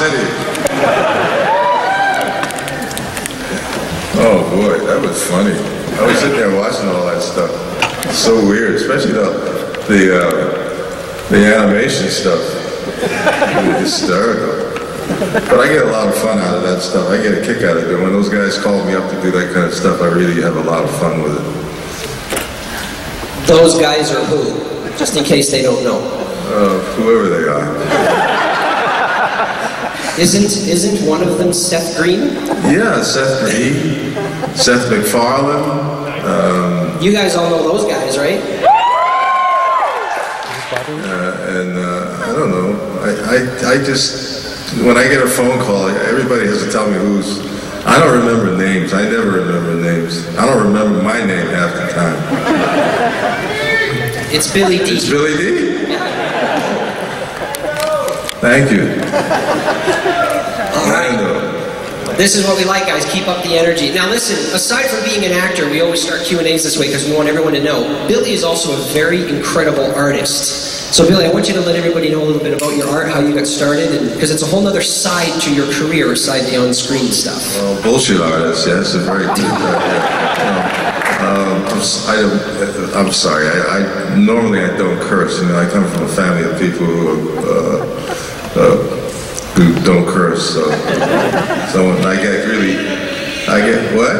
City. Oh boy, that was funny. I was sitting there watching all that stuff. It's so weird, especially the animation stuff. It's hysterical. But I get a lot of fun out of that stuff. I get a kick out of it. When those guys call me up to do that kind of stuff, I really have a lot of fun with it. Those guys are who? Just in case they don't know. Whoever they are. Isn't one of them Seth Green? Yeah, Seth Green, Seth MacFarlane. You guys all know those guys, right? I don't know. I just, when I get a phone call, everybody has to tell me who's. I don't remember names. I never remember names. I don't remember my name half the time. It's Billy Dee. It's Billy Dee? Thank you. All right. This is what we like, guys. Keep up the energy. Now listen, aside from being an actor, we always start Q&As this way because we want everyone to know, Billy is also a very incredible artist. So Billy, I want you to let everybody know a little bit about your art, how you got started, and because it's a whole other side to your career, aside the on-screen stuff. Well, bullshit artist, yes, a very deep I'm sorry, normally I don't curse. You know, I come from a family of people who don't curse, so when I get what?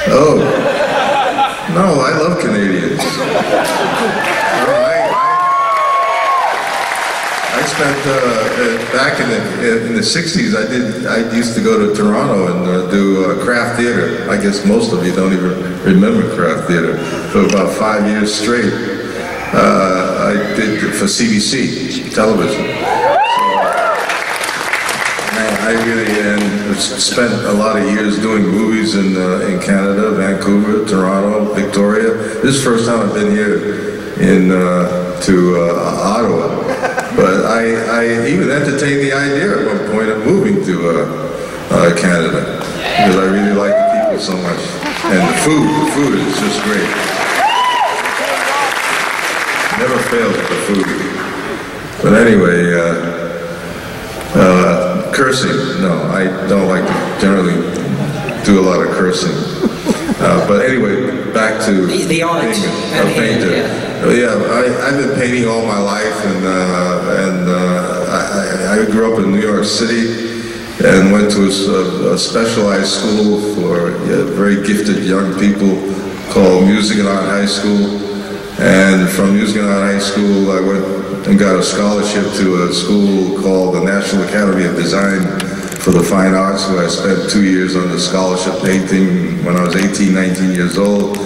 Oh, no, I love Canadians. I spent back in the 60s. I used to go to Toronto and do craft theater. I guess most of you don't even remember craft theater. For about 5 years straight, I did for CBC television. I really spent a lot of years doing movies in Canada, Vancouver, Toronto, Victoria. This is the first time I've been here to Ottawa. But I even entertained the idea at one point of moving to Canada because I really like the people so much. And the food is just great. Never fails with the food. But anyway, cursing, no, I don't like to generally do a lot of cursing. But anyway, back to the art being a painter. Yeah, I've been painting all my life, and I grew up in New York City and went to a specialized school for very gifted young people called Music and Art High School. And from Music and Art High School, I went and got a scholarship to a school called the National Academy of Design for the Fine Arts, where I spent 2 years on the scholarship painting. When I was 18, 19 years old,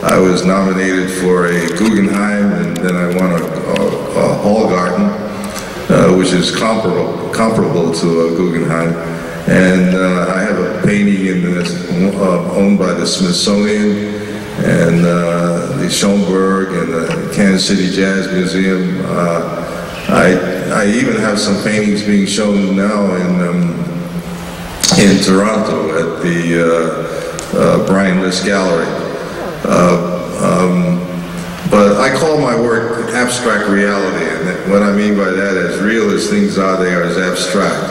I was nominated for a Guggenheim, and then I won a Hallgarten, which is comparable to a Guggenheim. And I have a painting owned by the Smithsonian and the Schoenberg and the Kansas City Jazz Museum. I even have some paintings being shown now in Toronto at the Brian List Gallery. But I call my work abstract reality, and what I mean by that is real as things are, they are as abstract.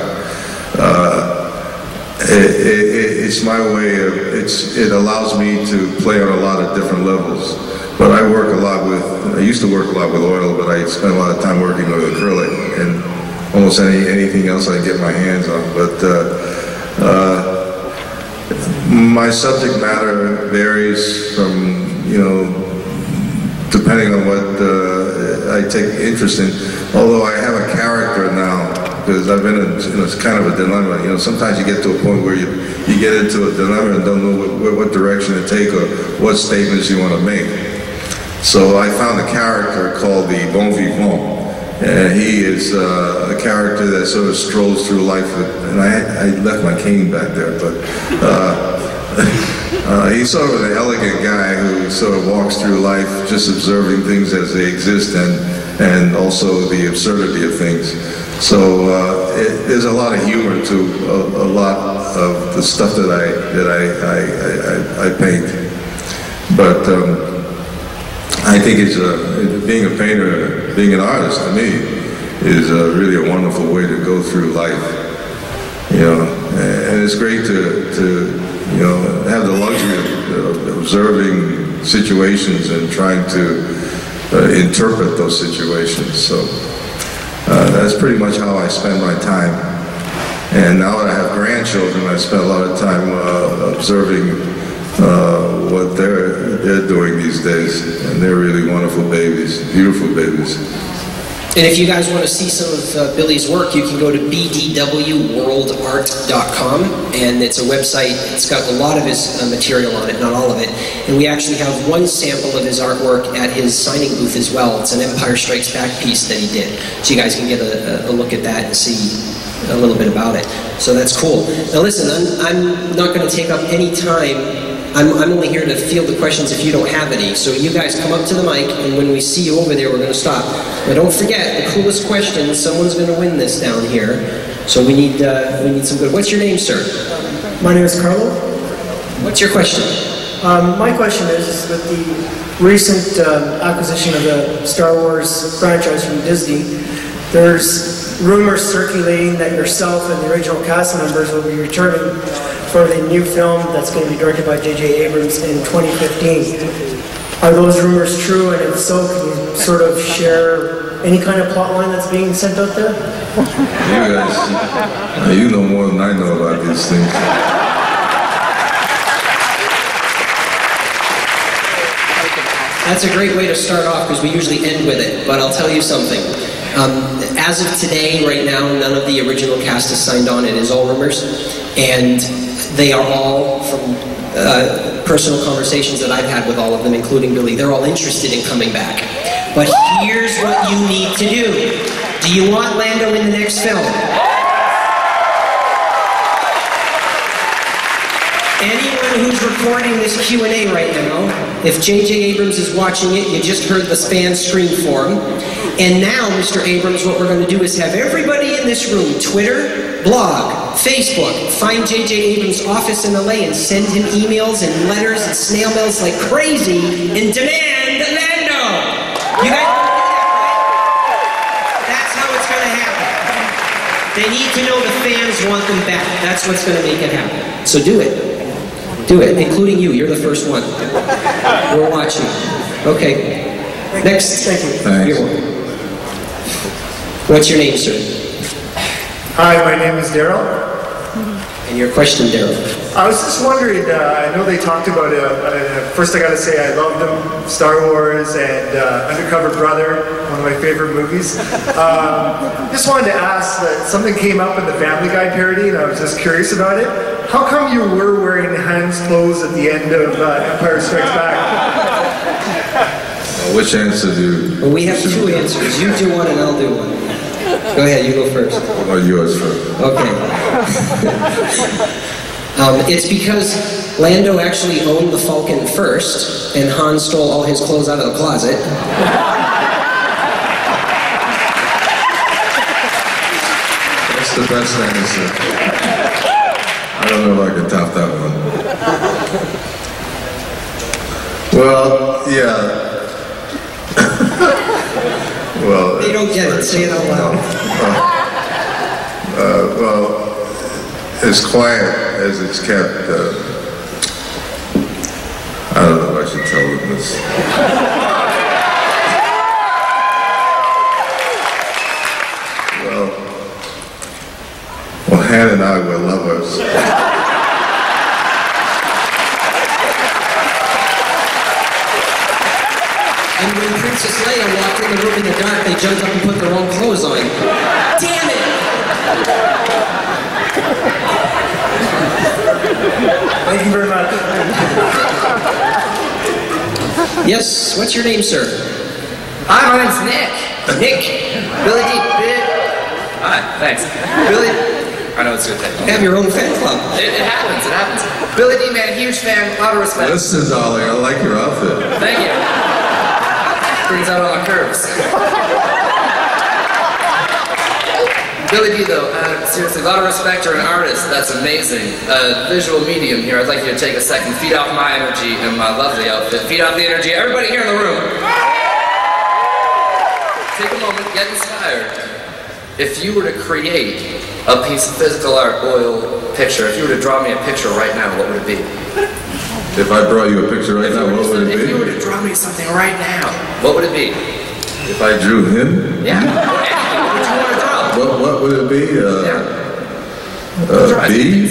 It's my way of, it allows me to play on a lot of different levels. But I used to work a lot with oil, but I spent a lot of time working with acrylic and almost anything else I get my hands on. But my subject matter varies from, depending on what I take interest in. Although I have a character now, because I've been in kind of a dilemma. Sometimes you get to a point where you get into a dilemma and don't know what direction to take or what statements you want to make. So I found a character called the Bon Vivant. And he is a character that sort of strolls through life and I left my cane back there, but he's sort of an elegant guy who sort of walks through life just observing things as they exist and also the absurdity of things. So there's a lot of humor to a lot of the stuff that I paint. But I think being a painter, being an artist, to me, is really a wonderful way to go through life. You know, and it's great to you know, have the luxury of observing situations and trying to interpret those situations. So that's pretty much how I spend my time. And now that I have grandchildren, I spend a lot of time observing what they're doing these days, and they're really wonderful babies, beautiful babies. And if you guys want to see some of Billy's work, you can go to bdwworldart.com, and it's a website. It's got a lot of his material on it, not all of it. And we actually have one sample of his artwork at his signing booth as well. It's an Empire Strikes Back piece that he did. So you guys can get a look at that and see a little bit about it. So that's cool. Now listen, I'm not going to take up any time. I'm only here to field the questions if you don't have any. So you guys come up to the mic, and when we see you over there, we're going to stop. Now don't forget, the coolest question, someone's going to win this down here. So we need some good. What's your name, sir? My name is Carlo. What's your question? My question is, with the recent acquisition of the Star Wars franchise from Disney, there's rumors circulating that yourself and the original cast members will be returning for the new film that's going to be directed by J.J. Abrams in 2015. Are those rumors true? And if so, can you sort of share any kind of plot line that's being sent out there? You guys, you know more than I know about these things. That's a great way to start off, because we usually end with it, but I'll tell you something. As of today, right now, none of the original cast is signed on. It is all rumors, and they are all, from personal conversations that I've had with all of them, including Billy, they're all interested in coming back. But here's what you need to do. Do you want Lando in the next film? Anyone who's recording this Q&A right now, if J.J. Abrams is watching it, you just heard the fan scream for him. And now, Mr. Abrams, what we're going to do is have everybody in this room, Twitter, blog, Facebook, find J.J. Abrams' office in LA and send him emails and letters and snail mails like crazy and demand Lando! You guys want to do that, right? That's how it's going to happen. They need to know the fans want them back. That's what's going to make it happen. So do it. Do it, including you. You're the first one. We're watching. Okay. Next. Thank you. Thanks. What's your name, sir? Hi, my name is Daryl. And your question, Daryl? I was just wondering, I know they talked about it. First I got to say I loved them, Star Wars and Undercover Brother, one of my favorite movies. Just wanted to ask that something came up in the Family Guy parody, and I was just curious about it. How come you were wearing Han's clothes at the end of Empire Strikes Back? Which answer do you... Well, we have two answers. You do one and I'll do one. Go ahead, you go first. Or yours first. Okay. It's because Lando actually owned the Falcon first, and Han stole all his clothes out of the closet. That's the best answer. I don't know if I can top that one. Well, yeah. Well, they don't get it. Say it out loud. Well, as quiet as it's kept, I don't know if I should tell them this. Well, Han and I were lovers. And when Princess Leia walked in the room in the dark, they jumped up and put their own clothes on. Damn it! Thank you very much. Yes, what's your name, sir? Hi, my name's Nick. Nick. Billy Dee. Hi, thanks. Billy. I know it's a good thing. You have your own fan club. It happens, it happens. Billy Dee, man, huge fan, a lot of respect. Listen, darling, I like your outfit. Thank you. Brings out all the curves. Billy Dee, though, seriously, a lot of respect. You're an artist. That's amazing. Visual medium here. I'd like you to take a second, feed off my energy and my lovely outfit. Feed off the energy. Everybody here in the room. Take a moment, get inspired. if you were to create a piece of physical art oil picture, if you were to draw me a picture right now, what would it be? If I brought you a picture right now, what would it be? If you were to draw me something right now, what would it be? If I drew him? Yeah. Anything. What would you want to draw? What would it be? A bee?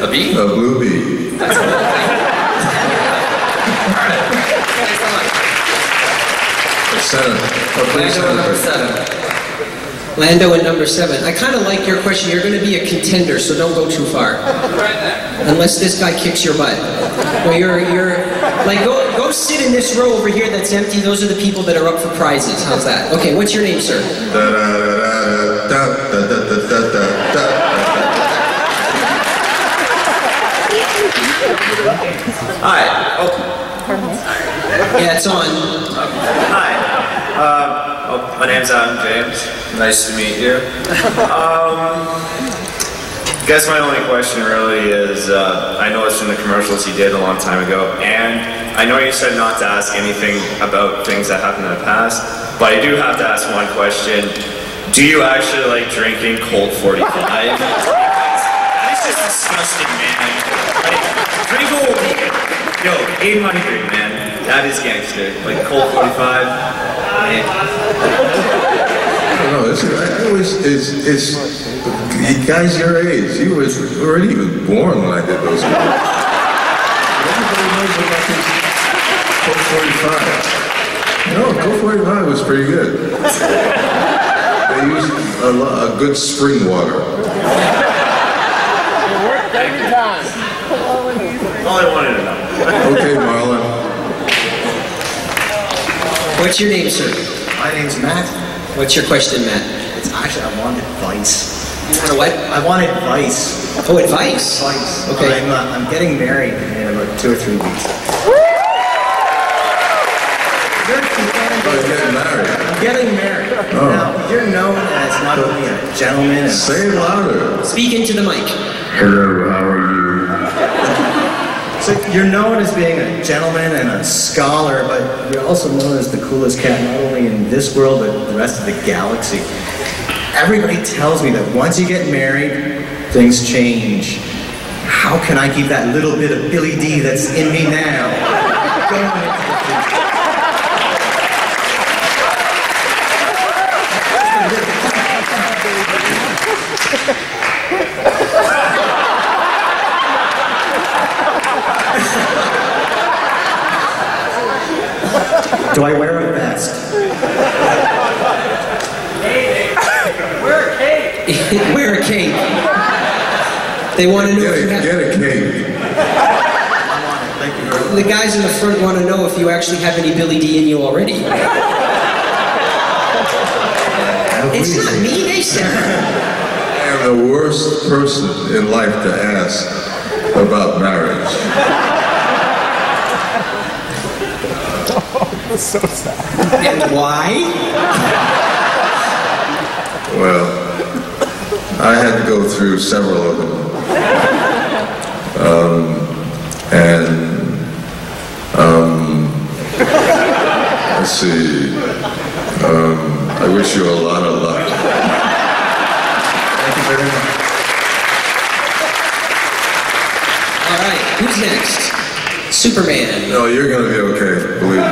A bee? A blue bee. That's a cool thing. Alright. Thanks so much. Lando number 7. Lando at number 7. I kind of like your question. You're going to be a contender, so don't go too far. Unless this guy kicks your butt. Well, you're like go sit in this row over here that's empty. Those are the people that are up for prizes. How's that? Okay, what's your name, sir? Hi. Oh. Yeah, it's on. Hi. My name's James. Nice to meet you. Guess my only question really is, I noticed in the commercials you did a long time ago, and I know you said not to ask anything about things that happened in the past, but I do have to ask one question. Do you actually like drinking Colt 45? That's just disgusting, man. Like, drink old beer. Yo, 800, man. That is gangster. Like Colt 45. Man. I don't know, it's guys your age. You weren't even born when I did those movies. Everybody knows about this Colt 45. No, Colt 45 was pretty good. They used a good spring water. Every time. All I wanted to know. Okay, Marlon. What's your name, sir? My name's Matt. What's your question, Matt? It's actually, I want advice. You want a what? I want advice. Oh, advice? Advice. Okay. I'm getting married in about 2 or 3 weeks. Oh, you're getting married. I'm getting married. Oh. Now, you're known as not only a gentleman and... Say it louder. Speak into the mic. Hello, how are you? So you're known as being a gentleman and a scholar, but you're also known as the coolest cat, not only in this world, but the rest of the galaxy. Everybody tells me that once you get married, things change. How can I keep that little bit of Billy Dee that's in me now going into the future? Do I wear a vest? Wear a cape. Wear a cape. They want to know if you have... Get a cape. The guys in the front want to know if you actually have any Billy Dee in you already. It's not me, they said. I am the worst person in life to ask about marriage. So sad. And why? Well, I had to go through several of them. Let's see. I wish you a lot of luck. Thank you very much. All right, who's next? Superman. No, you're going to be okay, believe me.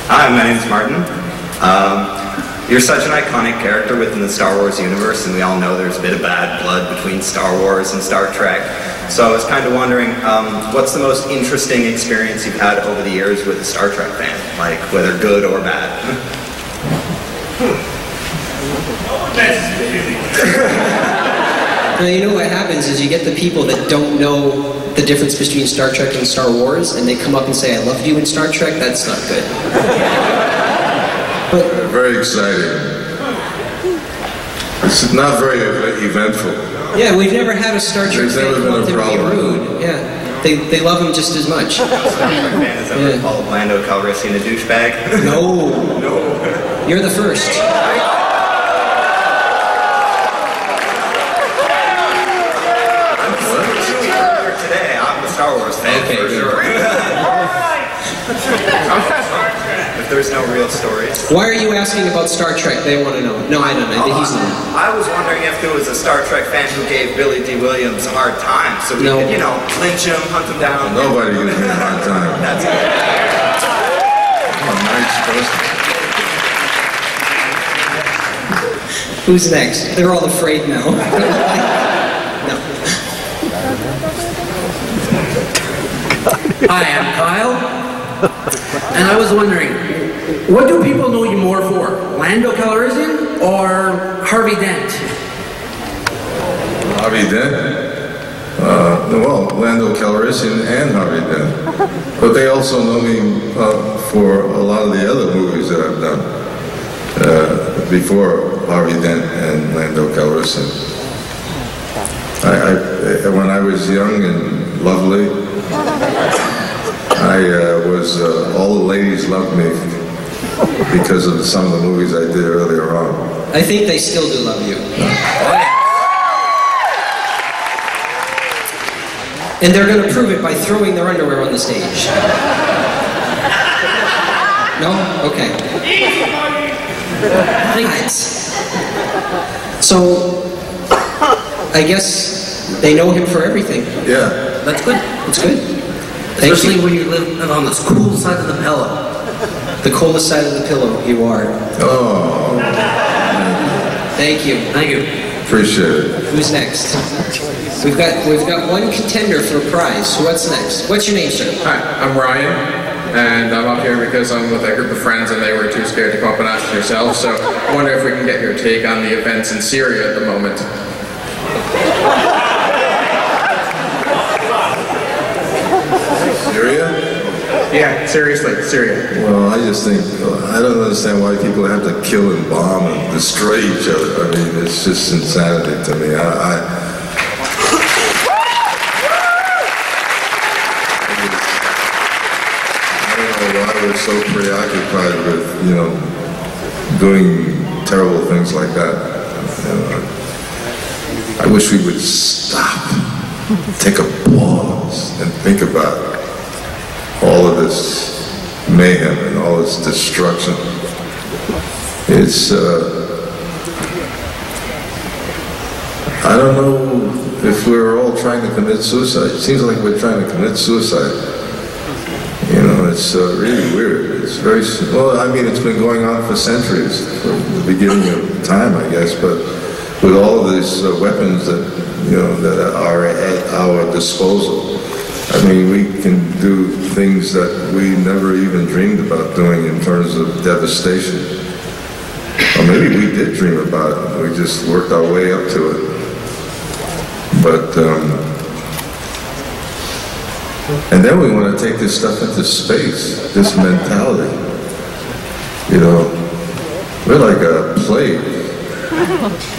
Hi, my name's Martin. You're such an iconic character within the Star Wars universe, and we all know there's a bit of bad blood between Star Wars and Star Trek. So I was kind of wondering, what's the most interesting experience you've had over the years with a Star Trek fan? Like, whether good or bad? Well, you know what happens is you get the people that don't know the difference between Star Trek and Star Wars, and they come up and say, I loved you in Star Trek. That's not good. But Very exciting. It's not very eventful. yeah, we've never had a Star Trek There's fan never come up been to a be problem. rude. Yeah, they love him just as much. Star Trek fan has ever called Lando Calrissian a douchebag? No. No. You're the first. Today, I'm a Star Wars fan Okay, for good. sure. If there's no real stories. Why are you asking about Star Trek? They want to know. No, I don't know. He's not. I was wondering if there was a Star Trek fan who gave Billy Dee Williams a hard time, so we could, you know, lynch him, hunt him down. Nobody gives me a hard time. That's good. I'm a nice person. Who's next? They're all afraid now. No. Hi, I'm Kyle, and I was wondering, what do people know you more for? Lando Calrissian or Harvey Dent? Harvey Dent? Well, Lando Calrissian and Harvey Dent. But they also know me for a lot of the other movies that I've done before Harvey Dent and Lando Calrissian. When I was young and lovely, all the ladies loved me because of some of the movies I did earlier on. I think they still do love you. And they're going to prove it by throwing their underwear on the stage. No? Okay. Thanks. So, I guess they know him for everything. Yeah. That's good. It's good. Especially when you live on this cool side of the pillow. The coolest side of the pillow, you are. Oh. Thank you. Thank you. Appreciate it. Who's next? We've got one contender for a prize. So what's next? What's your name, sir? Hi, I'm Ryan, and I'm up here because I'm with a group of friends and they were too scared to come up and ask yourself. So I wonder if we can get your take on the events in Syria at the moment. Syria? Yeah, seriously, Syria. Well, I just think, I don't understand why people have to kill and bomb and destroy each other. I mean, it's just insanity to me. I don't know why we're so preoccupied with, you know, doing terrible things like that. You know, I wish we would stop, take a pause, and think about all of this mayhem and all this destruction. It's, I don't know if we're all trying to commit suicide. It seems like we're trying to commit suicide. You know, it's really weird. It's very, well, I mean, it's been going on for centuries, from the beginning of time, I guess, but with all of these weapons that, you know, that are at our disposal, I mean, we can do things that we never even dreamed about doing in terms of devastation. Or maybe we did dream about it, we just worked our way up to it. But, and then we want to take this stuff into space, this mentality. You know, we're like a plague,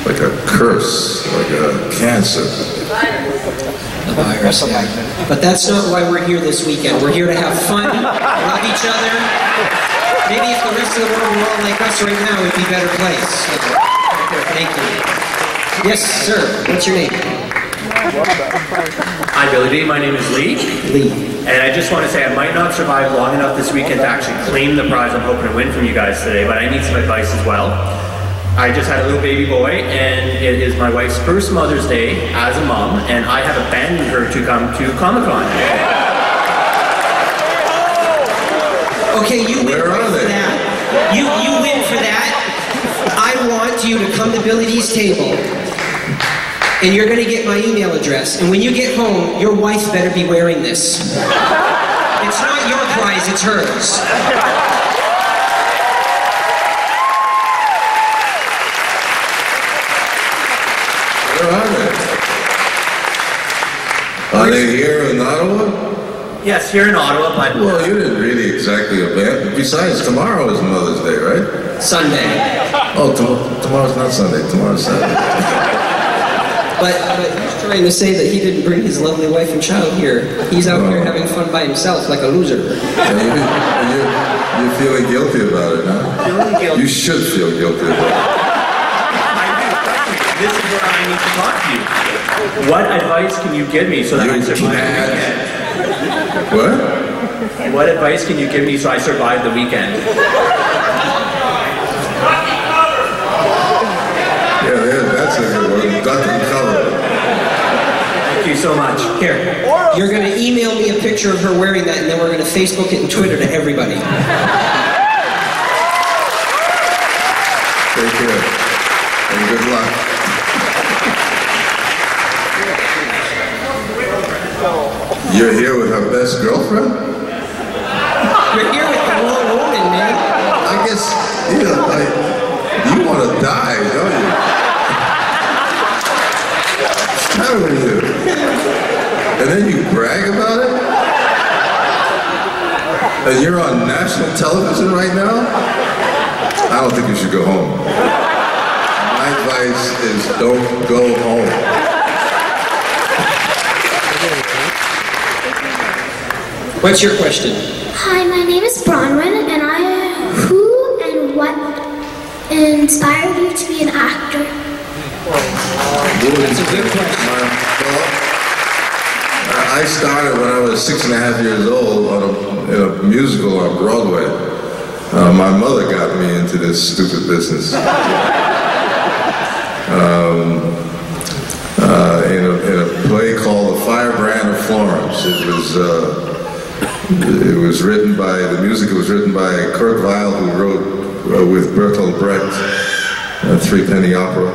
like a curse, like a cancer. The virus, yeah. But that's not why we're here this weekend. We're here to have fun, love each other. Maybe if the rest of the world were all like us right now, it'd be a better place. Thank you. Yes, sir. What's your name? Hi, Billy Dee. My name is Lee. Lee. And I just want to say I might not survive long enough this weekend to actually claim the prize I'm hoping to win from you guys today, but I need some advice as well. I just had a little baby boy, and it is my wife's first Mother's Day as a mom, and I have abandoned her to come to Comic-Con. Okay, you win for that. You win for that. I want you to come to Billy Dee's table, and you're going to get my email address, and when you get home, your wife better be wearing this. It's not your prize, it's hers. Are they here in Ottawa? Yes, here in Ottawa, but... Well, you didn't really exactly abandon. Besides, tomorrow is Mother's Day, right? Sunday. Oh, tomorrow's not Sunday. Tomorrow's Saturday. But he's trying to say that he didn't bring his lovely wife and child here. He's out here having fun by himself like a loser. You're feeling guilty about it, huh? Feeling guilty. You should feel guilty about it. This is where I need to talk to you. What advice can you give me so that I survive the weekend? What? What advice can you give me so I survive the weekend? Yeah, that's a good one. Got them covered. Thank you so much. Here. You're going to email me a picture of her wearing that, and then we're going to Facebook it and Twitter to everybody. Take care. And good luck. You're here with her best girlfriend? You're here with the wrong woman, man. I guess, you want to die, don't you? What's the matter with you? And then you brag about it? And you're on national television right now? I don't think you should go home. My advice is don't go home. What's your question? Hi, my name is Bronwyn, and who and what inspired you to be an actor? That's a good question. I started when I was 6.5 years old in a musical on Broadway. My mother got me into this stupid business. In a play called The Firebrand of Florence. It was written by, the music was written by Kurt Weill, who wrote with Bertolt Brecht, Three Penny Opera.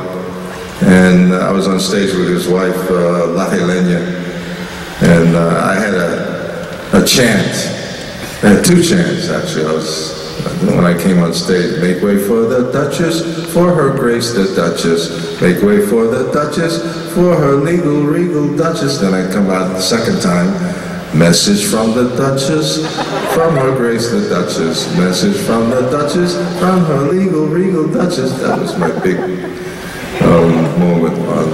And I was on stage with his wife, La Helena. And I had a chant. I had two chants, actually. When I came on stage, make way for the Duchess, for her grace the Duchess. Make way for the Duchess, for her legal, regal Duchess. Then I'd come out the second time. Message from the Duchess, from her grace the Duchess. Message from the Duchess, from her legal, regal Duchess. That was my big moment on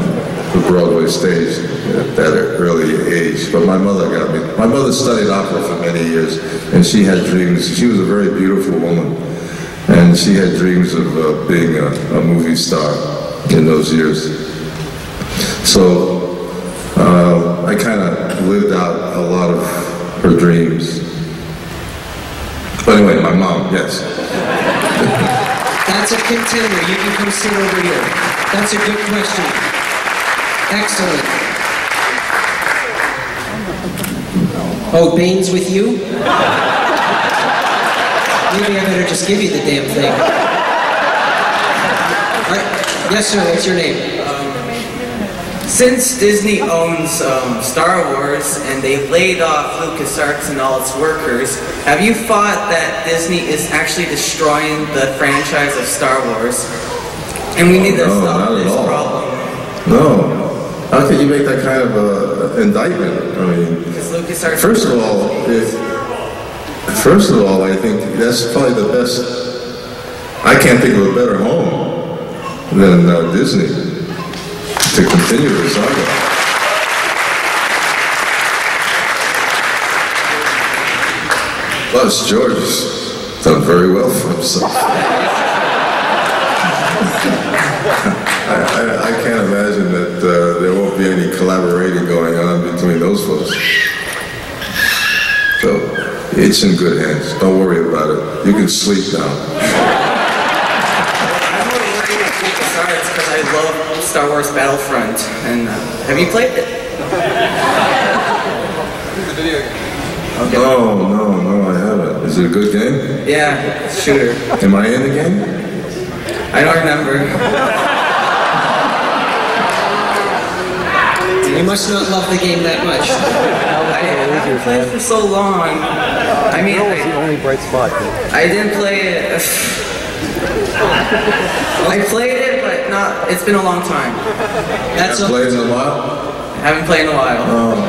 the Broadway stage at that early age. But my mother got me. My mother studied opera for many years, and she had dreams. She was a very beautiful woman, and she had dreams of being a movie star in those years. So I kind of lived out a lot of her dreams. But anyway, my mom, yes. That's a contender. You can come sit over here. That's a good question. Excellent. Oh, Bane's with you? Maybe I better just give you the damn thing. All right. Yes, sir. What's your name? Since Disney owns Star Wars and they've laid off LucasArts and all its workers, have you thought that Disney is actually destroying the franchise of Star Wars? And we need to stop this problem. No. How can you make that kind of indictment? I mean, first of all, I think that's probably the best. I can't think of a better home than Disney to continue the saga. Plus, George has done very well for himself. I can't imagine that there won't be any collaborating going on between those folks. So, it's in good hands. Don't worry about it. You can sleep now. I'm only worried about LucasArts because I love Star Wars Battlefront. And have you played it? Okay. No, I haven't. Is it a good game? Yeah, shooter. Am I in the game? I don't remember. You must not love the game that much. I haven't played for so long. I mean, that was the only bright spot. I didn't play it. I played it, but not. It's been a long time. That's you haven't played in a while? I haven't played in a while. Oh.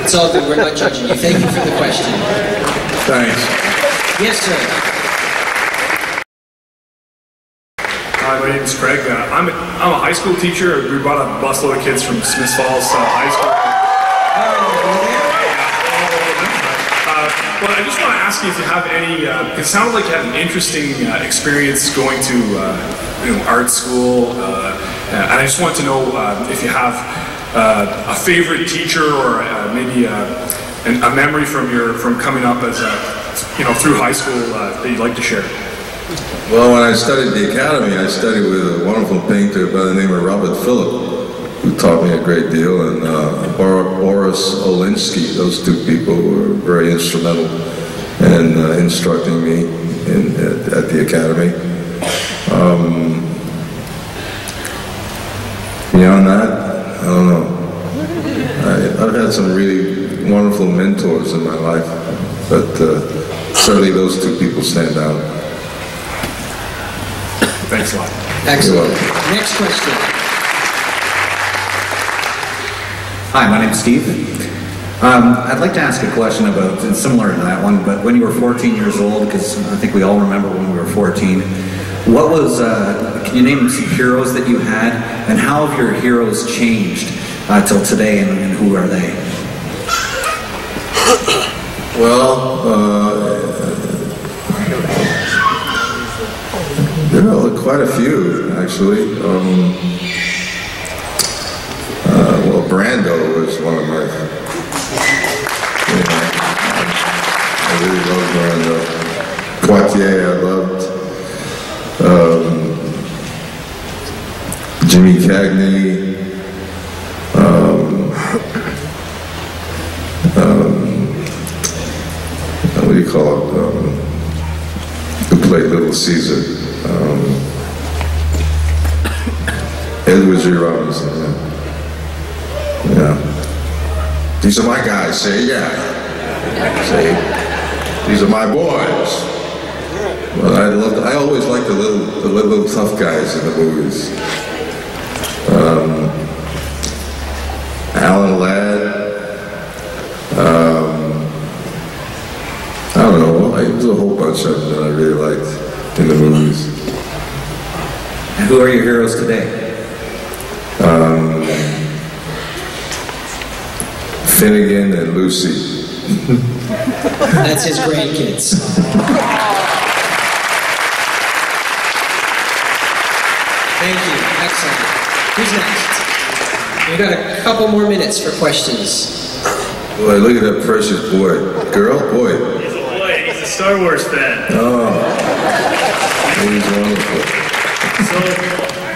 It's all good. We're not judging you. Thank you for the question. Thanks. Yes, sir. Hi, my name is Craig. I'm a high school teacher. We brought a busload of kids from Smith Falls High School. Well, I just want to ask you if you have any. It sounded like you had an interesting experience going to art school, and I just want to know if you have a favorite teacher or maybe a memory from coming up as through high school that you'd like to share. Well, when I studied the academy, I studied with a wonderful painter by the name of Robert Phillip, who taught me a great deal, and Boris Olinsky. Those two people were very instrumental in instructing me at the academy. Beyond that, I don't know. I've had some really wonderful mentors in my life, but certainly those two people stand out. Thanks a lot. Excellent. Next question. Hi, my name's Steve. I'd like to ask a question about, it's similar to that one, but when you were 14 years old, because I think we all remember when we were 14, what was, can you name some heroes that you had, and how have your heroes changed till today, and who are they? Well, there are quite a few, actually. Well, Brando was one of my, I really loved Brando. Poitier, I loved. Jimmy Cagney. What do you call it? Who played Little Caesar? Edward G. Robinson. Yeah. These are my guys. Say yeah. Say, these are my boys. Well, I always liked the little tough guys in the movies. Alan Ladd. I don't know. There's a whole bunch of them that I really liked in the movies. And who are your heroes today? Finnegan and Lucy. That's his grandkids. Thank you. Excellent. Who's next? We've got a couple more minutes for questions. Boy, look at that precious boy. Girl? Boy. He's a boy. He's a Star Wars fan. Oh. He's wonderful. So,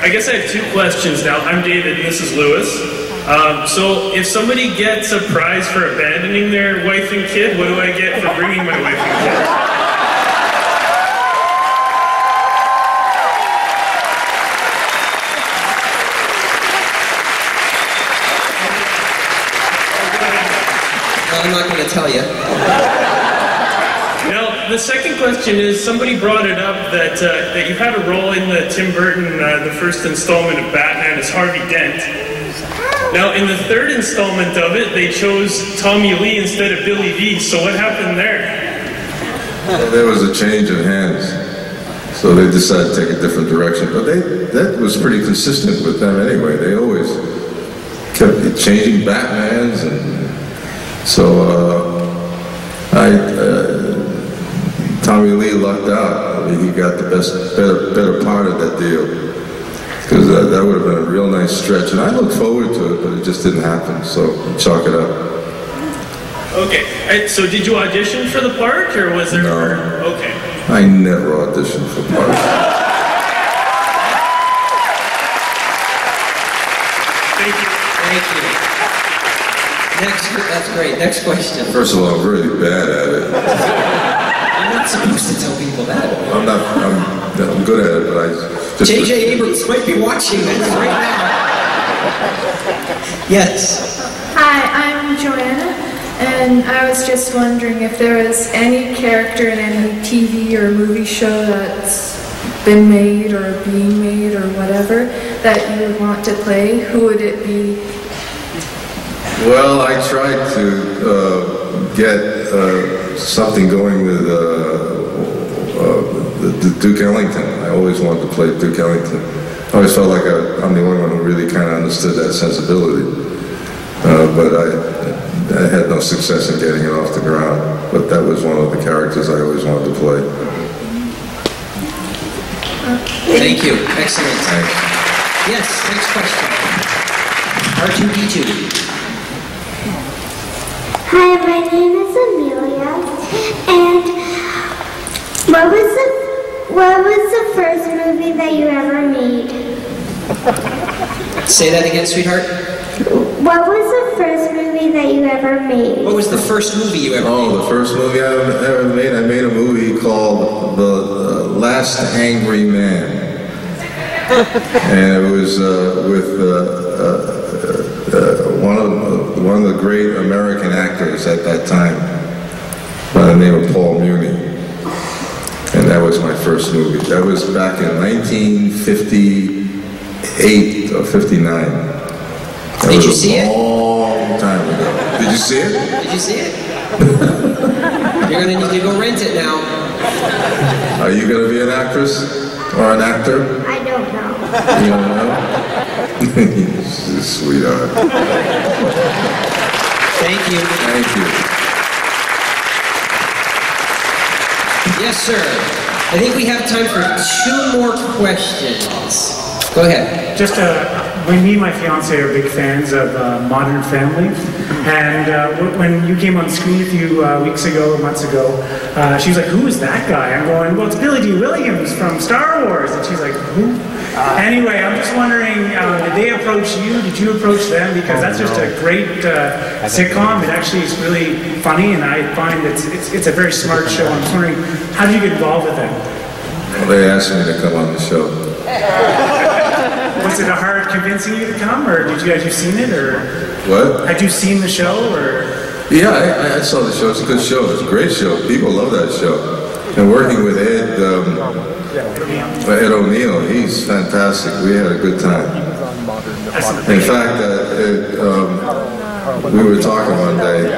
I guess I have two questions now. I'm David and this is Lewis. So, if somebody gets a prize for abandoning their wife and kid, what do I get for bringing my wife and kid? I'm not going to tell you. Now, the second question is, somebody brought it up that you had a role in the Tim Burton, the first installment of Batman as Harvey Dent. Now, in the third installment of it, they chose Tommy Lee instead of Billy Dee, so what happened there? Well, there was a change of hands, so they decided to take a different direction. But that was pretty consistent with them anyway. They always kept changing Batmans, and so Tommy Lee lucked out. I mean, he got the better part of that deal. Because that would have been a real nice stretch. And I looked forward to it, but it just didn't happen, so chalk it up. Okay, so did you audition for the part, or was there... No. Okay. I never auditioned for parts. Thank you. Thank you. That's great. Next question. First of all, I'm really bad at it. You're not supposed to tell people that. I'm good at it, but I just... J.J. Abrams might be watching this right now. Yes. Hi, I'm Joanna, and I was just wondering if there was any character in any TV or movie show that's been made or being made or whatever that you would want to play. Who would it be? Well, I tried to get something going with the Duke Ellington. I always wanted to play Duke Ellington. I always felt like I'm the only one who really kind of understood that sensibility. But I had no success in getting it off the ground. But that was one of the characters I always wanted to play. Thank you. Excellent. Thanks. Yes, next question. R2D2. Hi, my name is Amelia, and what was the first movie that you ever made? Say that again, sweetheart. What was the first movie that you ever made? What was the first movie you ever made? Oh, the first movie I ever made? I made a movie called The Last Angry Man. And it was with one of the great American actors at that time, by the name of Paul Muni. And that was my first movie. That was back in 1958 or 59. Did you see it? A long time ago. Did you see it? Did you see it? You're going to need to go rent it now. Are you going to be an actress or an actor? I don't know. You don't know? Sweetheart. Thank you. Thank you. Yes, sir. I think we have time for 2 more questions. Go ahead. Just me and my fiance are big fans of Modern Family, and when you came on screen a few weeks ago, months ago, she was like, "Who is that guy?" I'm going, "Well, it's Billy Dee Williams from Star Wars," and she's like, "Who?" Anyway, I'm just wondering, did they approach you? Did you approach them? Because that's just a great sitcom. It actually is really funny, and I find it's a very smart show. I'm just wondering, how did you get involved with them? Well, they asked me to come on the show. Was it a hard convincing you to come, or had you seen it, or What? had you seen the show, or? Yeah, I saw the show. It's a good show. It's a great show. People love that show. And working with Ed O'Neill, he's fantastic. We had a good time. In fact, we were talking one day.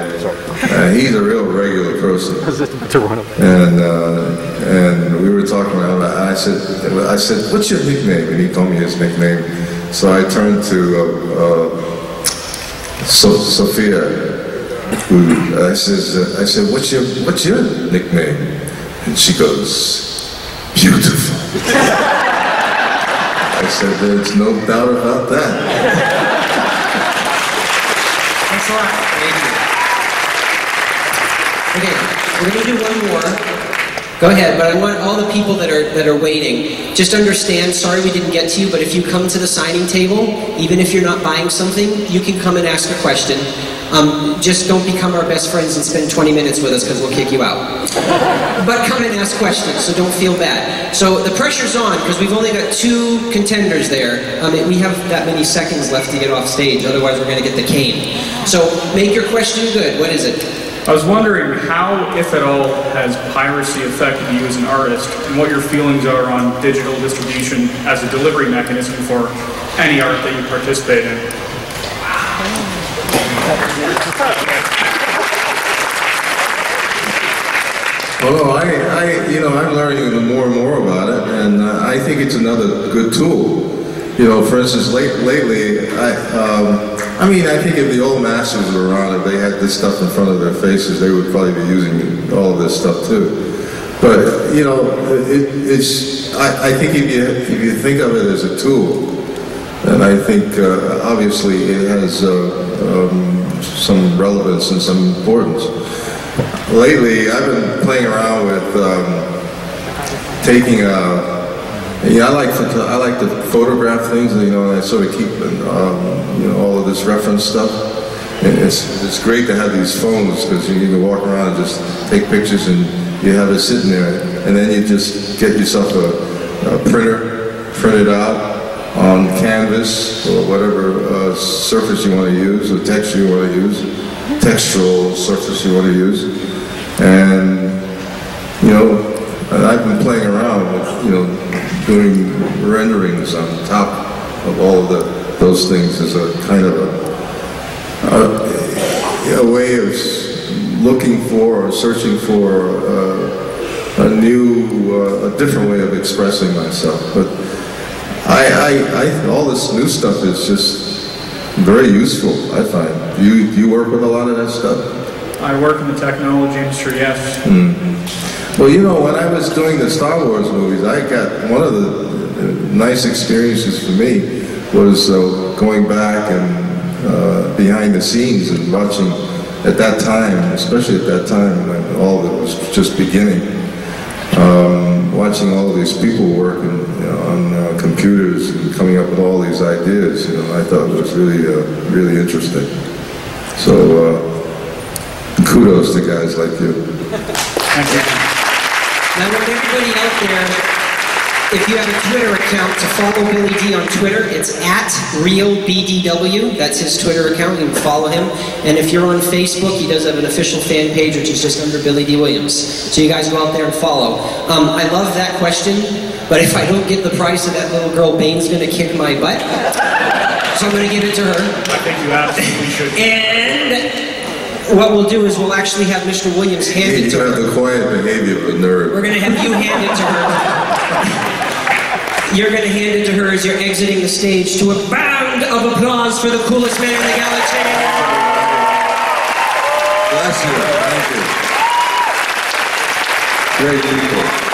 He's a real regular person. And we were talking about it. I said, "What's your nickname?" And he told me his nickname. So I turned to Sophia, who I said, "What's your nickname?" And she goes, "Beautiful." I said, "There's no doubt about that." Thanks a lot. Thank you. Okay, we're going to do one more. Go ahead, but I want all the people that are waiting, just understand, sorry we didn't get to you, but if you come to the signing table, even if you're not buying something, you can come and ask a question. Just don't become our best friends and spend 20 minutes with us because we'll kick you out. But come and ask questions, so don't feel bad. So the pressure's on because we've only got 2 contenders there. We have that many seconds left to get off stage, otherwise we're going to get the cane. So make your question good. What is it? I was wondering how, if at all, has piracy affected you as an artist, and what your feelings are on digital distribution as a delivery mechanism for any art that you participate in. Well, I'm learning more and more about it, and I think it's another good tool. For instance, lately, I think if the old masters were around, if they had this stuff in front of their faces, they would probably be using all of this stuff too. But I think if you think of it as a tool, and I think obviously it has some relevance and some importance. Lately, I've been playing around with taking I like to photograph things, and I sort of keep all of this reference stuff. And it's great to have these phones because you can walk around and just take pictures, and you have it sitting there, and then you just get yourself a printer, print it out on canvas or whatever surface you want to use, or texture you want to use, textural surface you want to use, and I've been playing around with doing renderings on top of all of those things as a kind of a way of looking for or searching for a different way of expressing myself. But all this new stuff is just very useful, I find. Do you work with a lot of that stuff? I work in the technology industry, yes. Well, when I was doing the Star Wars movies, I got one of the nice experiences for me was going back and behind the scenes and watching at that time, especially at that time when all of it was just beginning, watching all these people working on computers and coming up with all these ideas, I thought it was really, really interesting. So kudos to guys like you. Thank you. Now, I want everybody out there, if you have a Twitter account, to follow Billy Dee on Twitter. It's @RealBDW. That's his Twitter account. You can follow him. And if you're on Facebook, he does have an official fan page, which is just under Billy Dee Williams. So you guys go out there and follow. I love that question, but if I don't get the prize of that little girl, Bane's going to kick my butt. So I'm going to give it to her. I think you absolutely should. And what we'll do is we'll actually have Mr. Williams hand it to her. You have the quiet behavior of a nerd. We're going to have you hand it to her. You're going to hand it to her as you're exiting the stage to a round of applause for the coolest man in the galaxy. Bless you. Thank you. Great people.